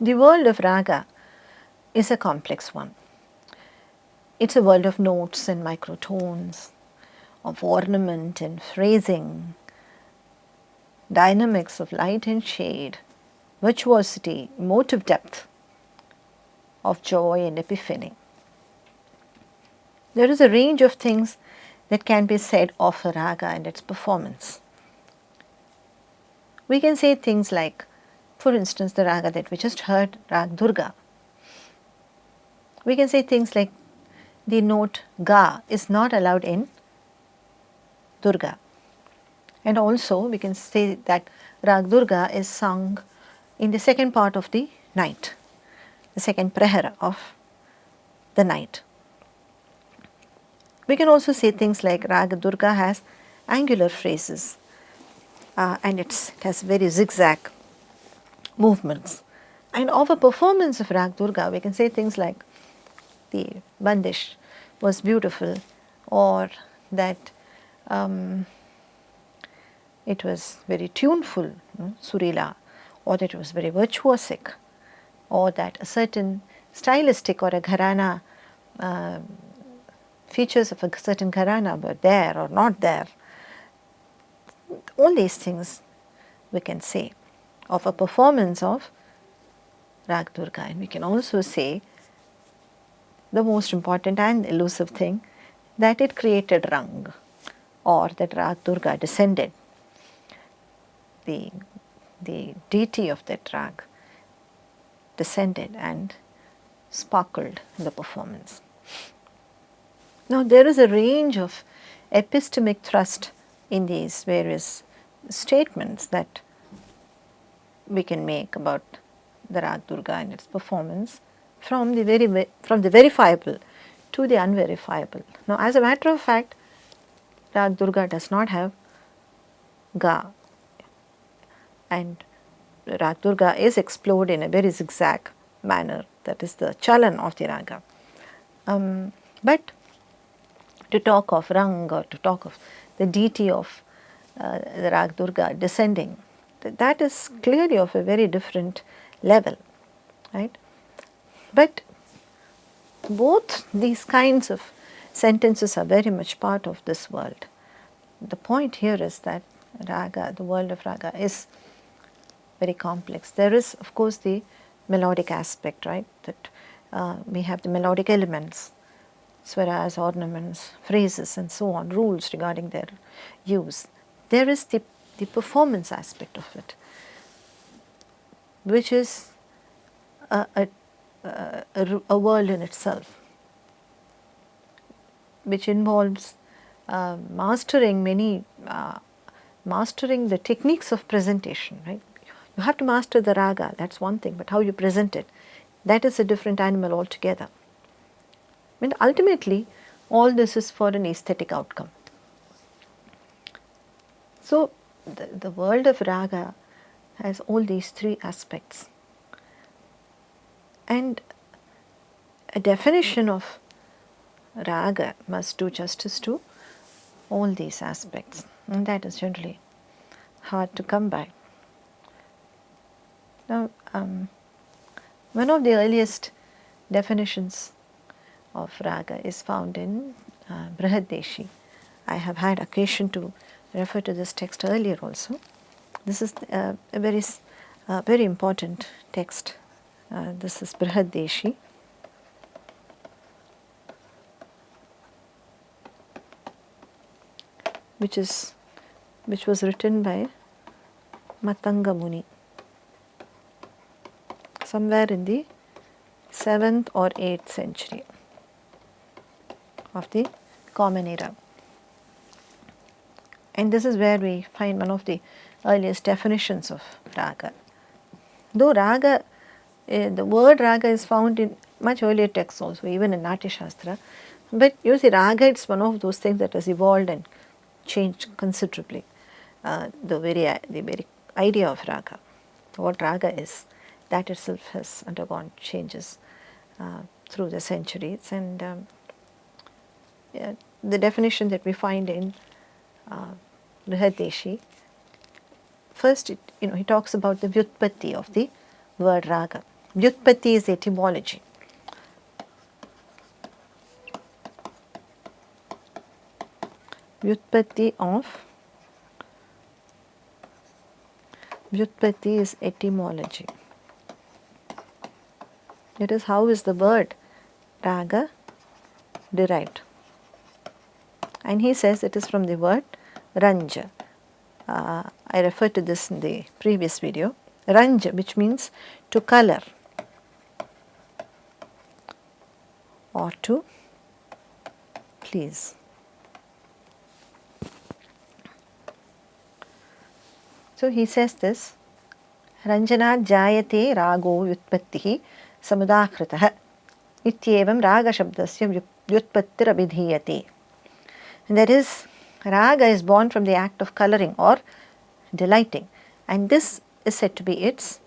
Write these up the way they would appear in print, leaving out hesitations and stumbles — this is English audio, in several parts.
The world of raga is a complex one. It's a world of notes and microtones, of ornament and phrasing, dynamics of light and shade, virtuosity, emotive depth, of joy and epiphany. There is a range of things that can be said of a raga and its performance. We can say things like, for instance, the raga that we just heard, Rag Durga. We can say things like the note ga is not allowed in Durga. And also we can say that Rag Durga is sung in the second part of the night, the second prahara of the night. We can also say things like Rag Durga has angular phrases and it has very zigzag movements. And of a performance of Rag Durga, we can say things like the bandish was beautiful, or that it was very tuneful, surila, or that it was very virtuosic, or that a certain stylistic or a gharana, features of a certain gharana were there or not there. All these things we can say of a performance of Rag Durga. And we can also say the most important and elusive thing, that it created rang, or that Rag Durga descended. The deity of that rag descended and sparkled in the performance. Now there is a range of epistemic thrust in these various statements that we can make about the Rag Durga in its performance from the verifiable to the unverifiable. Now, as a matter of fact, Rag Durga does not have Ga, and Rag Durga is explored in a very zigzag manner, that is the chalan of the raga. But to talk of Rang, or to talk of the deity of the Rag Durga descending, that is clearly of a very different level, right? But both these kinds of sentences are very much part of this world. The point here is that Raga, the world of Raga, is very complex. There is, of course, the melodic aspect, right? That we have the melodic elements, swaras, ornaments, phrases, and so on, rules regarding their use. There is the performance aspect of it, which is a world in itself, which involves mastering the techniques of presentation, right? You have to master the raga, that's one thing, but how you present it, that is a different animal altogether. And ultimately, all this is for an aesthetic outcome. So, the world of raga has all these three aspects. And a definition of raga must do justice to all these aspects, and that is generally hard to come by. Now, one of the earliest definitions of raga is found in Brihadeshi. I have had occasion to refer to this text earlier also. This is a very important text. This is Brihadeshi. Which was written by Matanga Muni somewhere in the 7th or 8th century of the Common Era. And this is where we find one of the earliest definitions of raga. Though raga, the word raga is found in much earlier texts also, even in Natya Shastra, but you see, raga, it's one of those things that has evolved and changed considerably. The very idea of raga, what raga is, that itself has undergone changes through the centuries. And the definition that we find in Brihadeshi, first he talks about the vyutpatti of the word raga. Vyutpatti is etymology. Vyutpatti is etymology. That is, how is the word raga derived? And he says it is from the word ranja. I referred to this in the previous video. Ranja, which means to color or to please. So he says this, Ranjanat jayate rago vyutpattihi samudakritah ityevam raga shabdasya vyutpattir abhidhiyate. And that is, raga is born from the act of coloring or delighting, and this is said to be its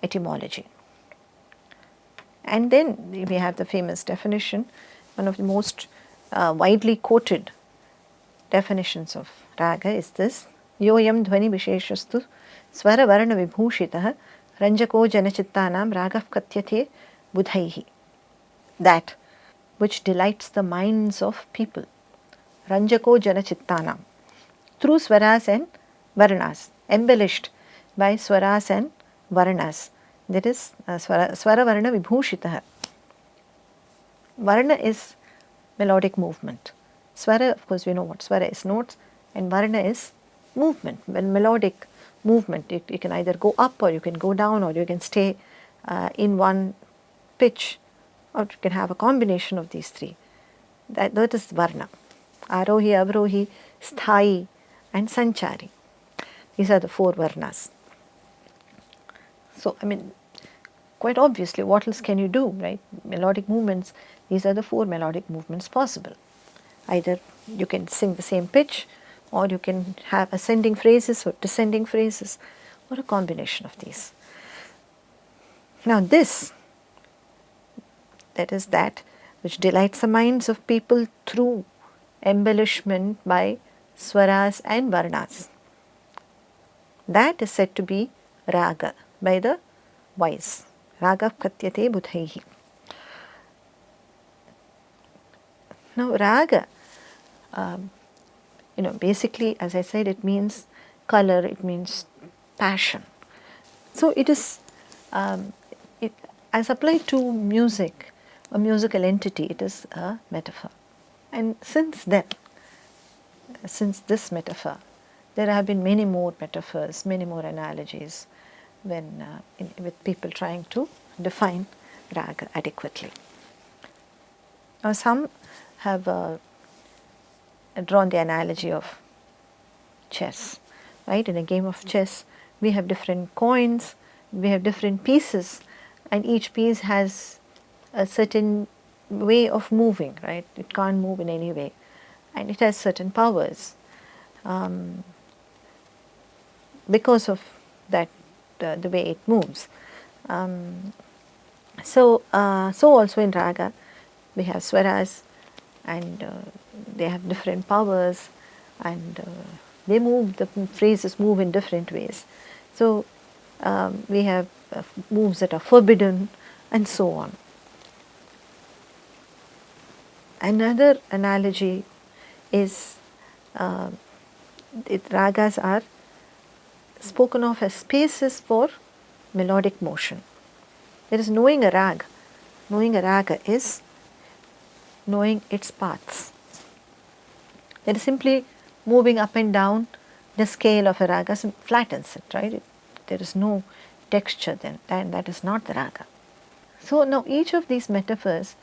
etymology. And then we have the famous definition, one of the most widely quoted definitions of raga is this, Yoyam dhvani visheshastu swara varna vibhushitah ranjako janachittanam ragah katyate budhaihi. That which delights the minds of people. Ranjako janachittanam. Through swaras and varnas, embellished by swaras and varnas. That is swara varna vibhushitah. Varna is melodic movement. Swara, of course we know what swara is, notes, and varna is movement. When melodic movement, you can either go up or you can go down or you can stay in one pitch, or you can have a combination of these three. That is varna. Arohi, avrohi, sthai and sanchari. These are the four varnas. So, I mean, quite obviously, what else can you do, right? Melodic movements, these are the 4 melodic movements possible. Either you can sing the same pitch, or you can have ascending phrases or descending phrases, or a combination of these. Now this, that is that which delights the minds of people through embellishment by swaras and varnas. That is said to be raga by the wise. Raga katyate buddhaihi. Now raga, basically, as I said, it means color, it means passion. So it is, as applied to music, a musical entity, it is a metaphor. And since then, since this metaphor, there have been many more metaphors, many more analogies with people trying to define raga adequately. Now some have drawn the analogy of chess, right? In a game of chess, we have different coins, we have different pieces, and each piece has a certain way of moving, right? It can't move in any way, and it has certain powers because of that, the way it moves. So also in raga, we have swaras, and they have different powers, and they move, the phrases move in different ways. So we have moves that are forbidden, and so on. Another analogy is ragas are spoken of as spaces for melodic motion. There is knowing a rag. Knowing a raga is knowing its paths. It is simply moving up and down the scale of a raga, flattens it, right? There is no texture then, and that is not the raga. So now each of these metaphors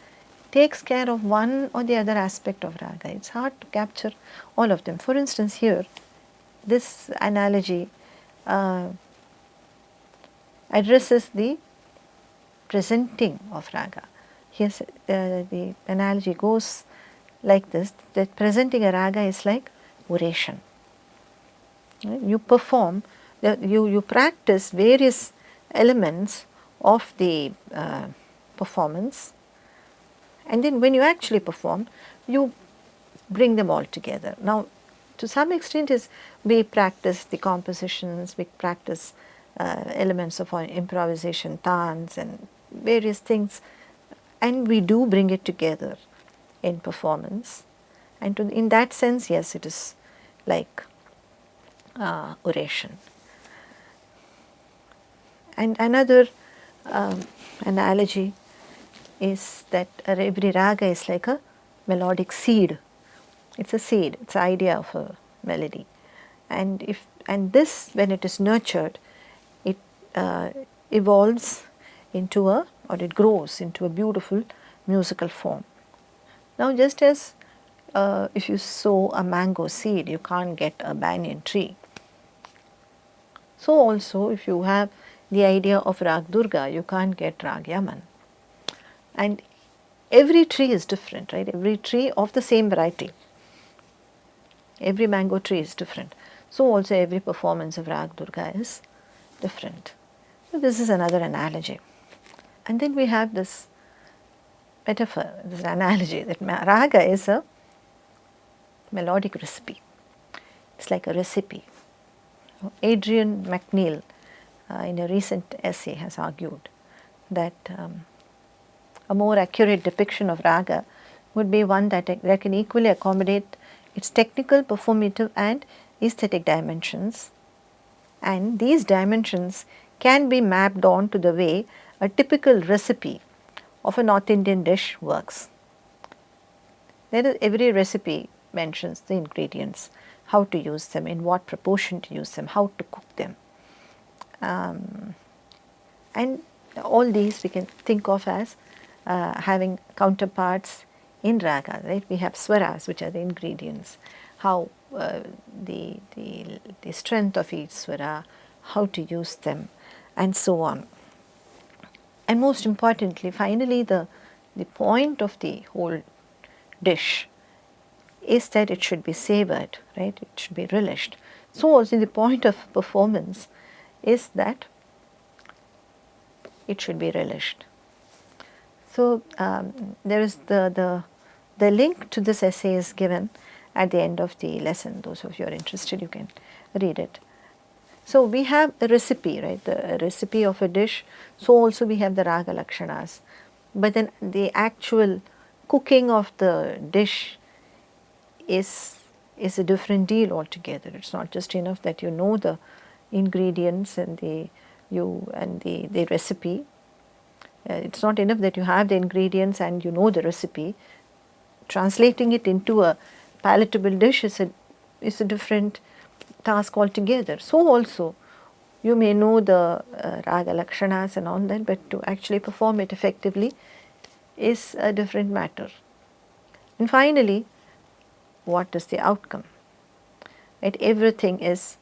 takes care of one or the other aspect of raga. It's hard to capture all of them. For instance, here, this analogy addresses the presenting of raga. Here the analogy goes like this, that presenting a raga is like oration. You perform, you practice various elements of the performance, and then when you actually perform, you bring them all together. Now, to some extent, we practice the compositions, we practice elements of our improvisation, dance, and various things, and we do bring it together in performance. And in that sense, yes, it is like oration. And another analogy is that every raga is like a melodic seed. It's a seed, it's an idea of a melody. And this, when it is nurtured, it evolves into or it grows into a beautiful musical form. Now, just as if you sow a mango seed, you can't get a banyan tree. So also, if you have the idea of Rag Durga, you can't get Rag Yaman. And every tree is different, right? Every tree of the same variety. Every mango tree is different. So also every performance of Rag Durga is different. So this is another analogy. And then we have this metaphor, this analogy that raga is a melodic recipe. It's like a recipe. Adrian McNeill in a recent essay has argued that a more accurate depiction of raga would be one that can equally accommodate its technical, performative and aesthetic dimensions, and these dimensions can be mapped on to the way a typical recipe of a North Indian dish works. Every recipe mentions the ingredients, how to use them, in what proportion to use them, how to cook them. And all these we can think of as having counterparts in raga, right? We have swaras, which are the ingredients, how the strength of each swara, how to use them, and so on. And most importantly, finally, the point of the whole dish is that it should be savored, right? It should be relished. So also the point of performance is that it should be relished. So there is the link to this essay is given at the end of the lesson. Those of you who are interested, you can read it. So we have a recipe, right? The recipe of a dish. So also we have the raga lakshanas. But then the actual cooking of the dish is a different deal altogether. It's not just enough that you know the ingredients and the recipe. It's not enough that you have the ingredients and you know the recipe. Translating it into a palatable dish is a different task altogether. So also you may know the raga lakshanas and all that, but to actually perform it effectively is a different matter. And finally, what is the outcome? Right? Everything is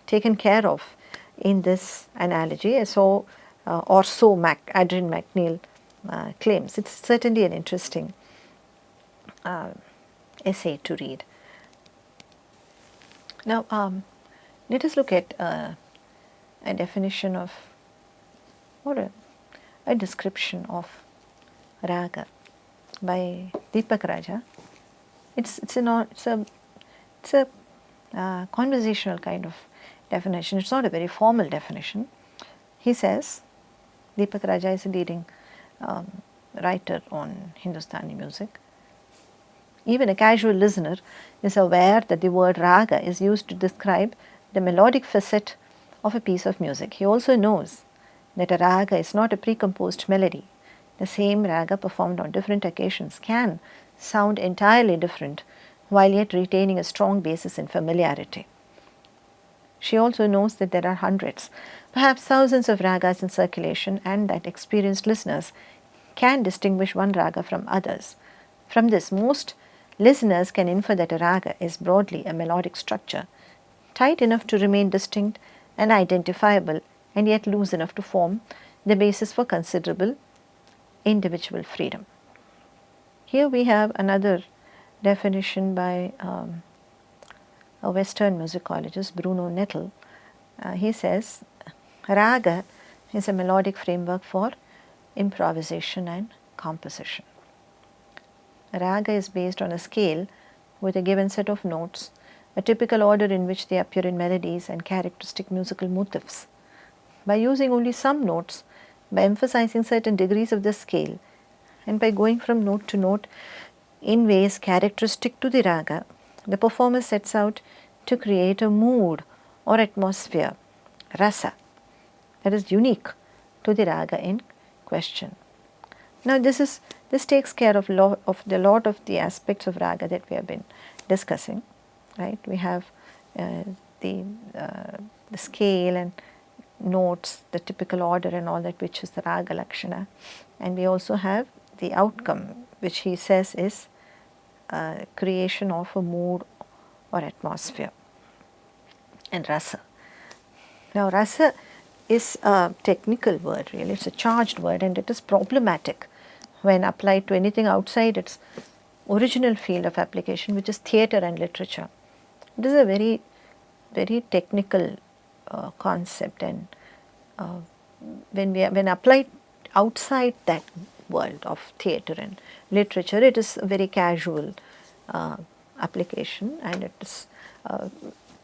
taken care of in this analogy, Adrian McNeill claims. It's certainly an interesting essay to read. Now, let us look at a definition of, or a description of raga by Deepak Raja. It's a conversational kind of definition. It's not a very formal definition. He says, Deepak Raja is a leading writer on Hindustani music. Even a casual listener is aware that the word raga is used to describe the melodic facet of a piece of music. He also knows that a raga is not a precomposed melody. The same raga performed on different occasions can sound entirely different while yet retaining a strong basis in familiarity. She also knows that there are hundreds, perhaps thousands of ragas in circulation, and that experienced listeners can distinguish one raga from others. From this, most listeners can infer that a raga is broadly a melodic structure, tight enough to remain distinct and identifiable, and yet loose enough to form the basis for considerable individual freedom. Here we have another definition by a Western musicologist, Bruno Nettel. He says, raga is a melodic framework for improvisation and composition. Raga is based on a scale with a given set of notes, a typical order in which they appear in melodies and characteristic musical motifs. By using only some notes, by emphasizing certain degrees of the scale, and by going from note to note in ways characteristic to the raga, the performer sets out to create a mood or atmosphere, rasa, that is unique to the raga in question. Now this takes care of a lot of the aspects of raga that we have been discussing, right? We have the scale and notes, the typical order and all that, which is the raga lakshana, and we also have the outcome, which he says is creation of a mood or atmosphere, and rasa. Now rasa is a technical word, really. It's a charged word, and it is problematic when applied to anything outside its original field of application, which is theatre and literature. It is a very, very technical concept, and when applied outside that world of theatre and literature, it is a very casual application, and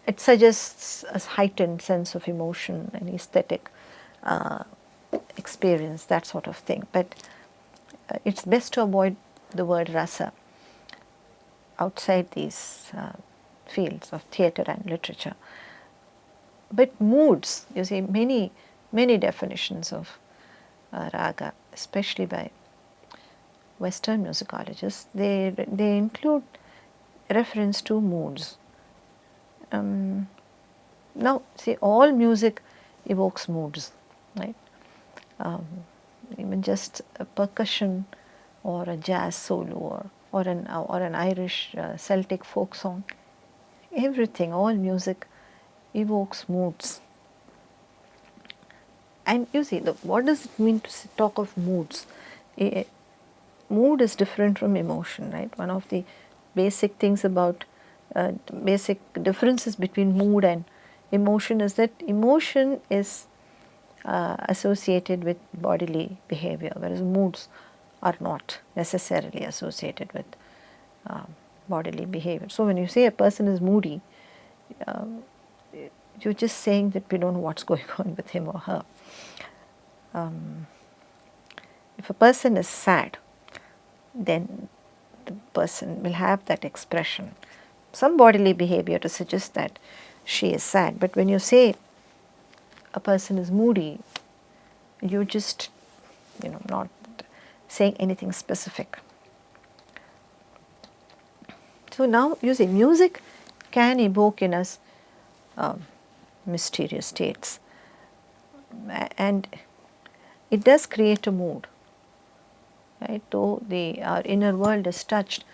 it suggests a heightened sense of emotion and aesthetic experience, that sort of thing. But it's best to avoid the word rasa outside these fields of theatre and literature. But moods, you see, many definitions of raga, especially by Western musicologists, they include reference to moods. Now, see, all music evokes moods, right? Even just a percussion or a jazz solo or an Irish Celtic folk song, everything, all music evokes moods. And you see, what does it mean to talk of moods? Mood is different from emotion, right? One of the basic things about basic differences between mood and emotion is that emotion is associated with bodily behavior, whereas moods are not necessarily associated with bodily behavior. So when you say a person is moody, you're just saying that we don't know what's going on with him or her. If a person is sad, then the person will have that expression, some bodily behavior to suggest that she is sad. But when you say a person is moody, you're just, not saying anything specific. So now you see, music can evoke in us mysterious states, and it does create a mood, right? Though our inner world is touched,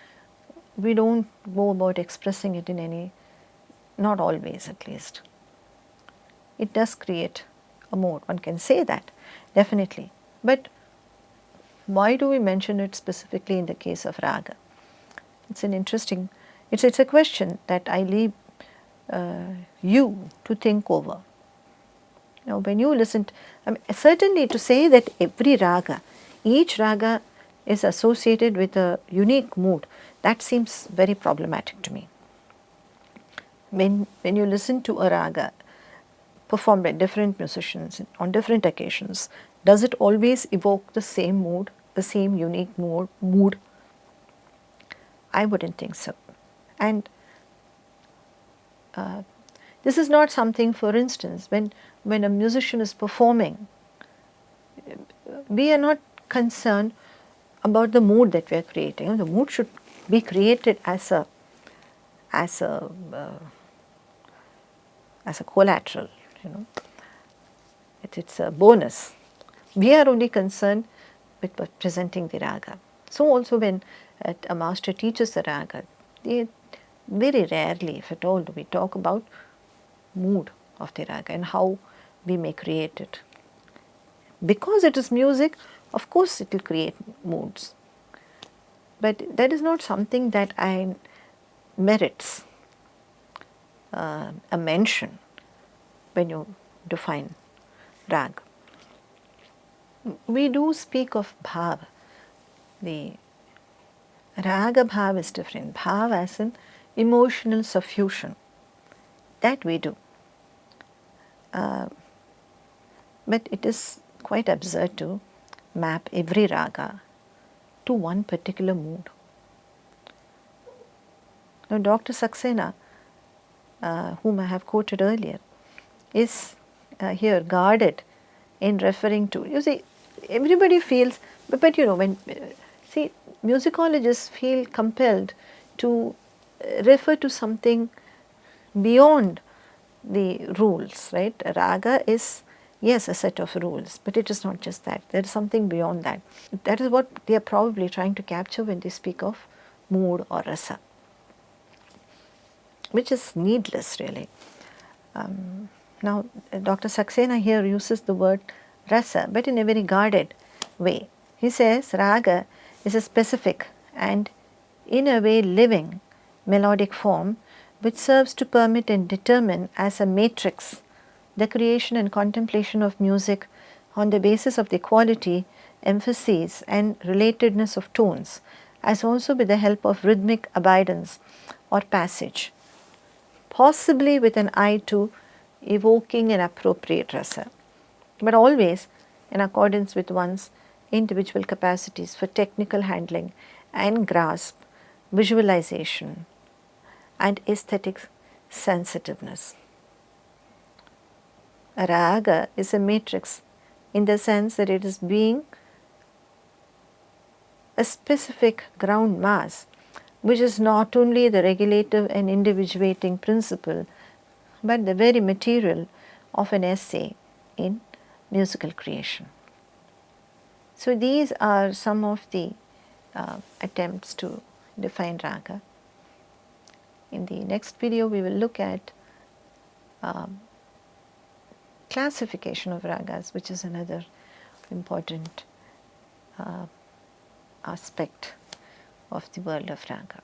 we don't go about expressing it in any, not always at least. It does create a mood, one can say that, definitely. But why do we mention it specifically in the case of raga? It's an interesting, it's a question that I leave you to think over. Now when you listen, certainly to say that every raga, each raga is associated with a unique mood, that seems very problematic to me. When you listen to a raga performed by different musicians on different occasions, does it always evoke the same mood, the same unique mood? I wouldn't think so. And this is not something, for instance, when a musician is performing, we are not concerned about the mood that we are creating. The mood should be created as a collateral, it's a bonus. We are only concerned with presenting the raga. So also when a master teaches the raga, they very rarely, if at all, do we talk about mood of the raga and how we may create it. Because it is music, of course it will create moods. But that is not something that merits a mention when you define rag. We do speak of bhav. The raga bhav is different. Bhav as in emotional suffusion. That we do. But it is quite absurd to map every raga to one particular mood. Now Dr. Saxena, whom I have quoted earlier, is here guarded in referring to, you see, everybody feels, but when, see, musicologists feel compelled to refer to something beyond the rules, right? Raga is, yes, a set of rules, but it is not just that. There is something beyond that. That is what they are probably trying to capture when they speak of mood or rasa, which is needless really. Now Dr. Saxena here uses the word rasa, but in a very guarded way. He says raga is a specific and in a way living melodic form which serves to permit and determine as a matrix the creation and contemplation of music on the basis of the quality, emphasis and relatedness of tones, as also with the help of rhythmic abidance or passage, possibly with an eye to evoking an appropriate rasa, but always in accordance with one's individual capacities for technical handling and grasp, visualization and aesthetic sensitiveness. A raga is a matrix in the sense that it is being a specific ground mass which is not only the regulative and individuating principle but the very material of an essay in musical creation. So these are some of the attempts to define raga. In the next video we will look at classification of ragas, which is another important aspect of the world of raga.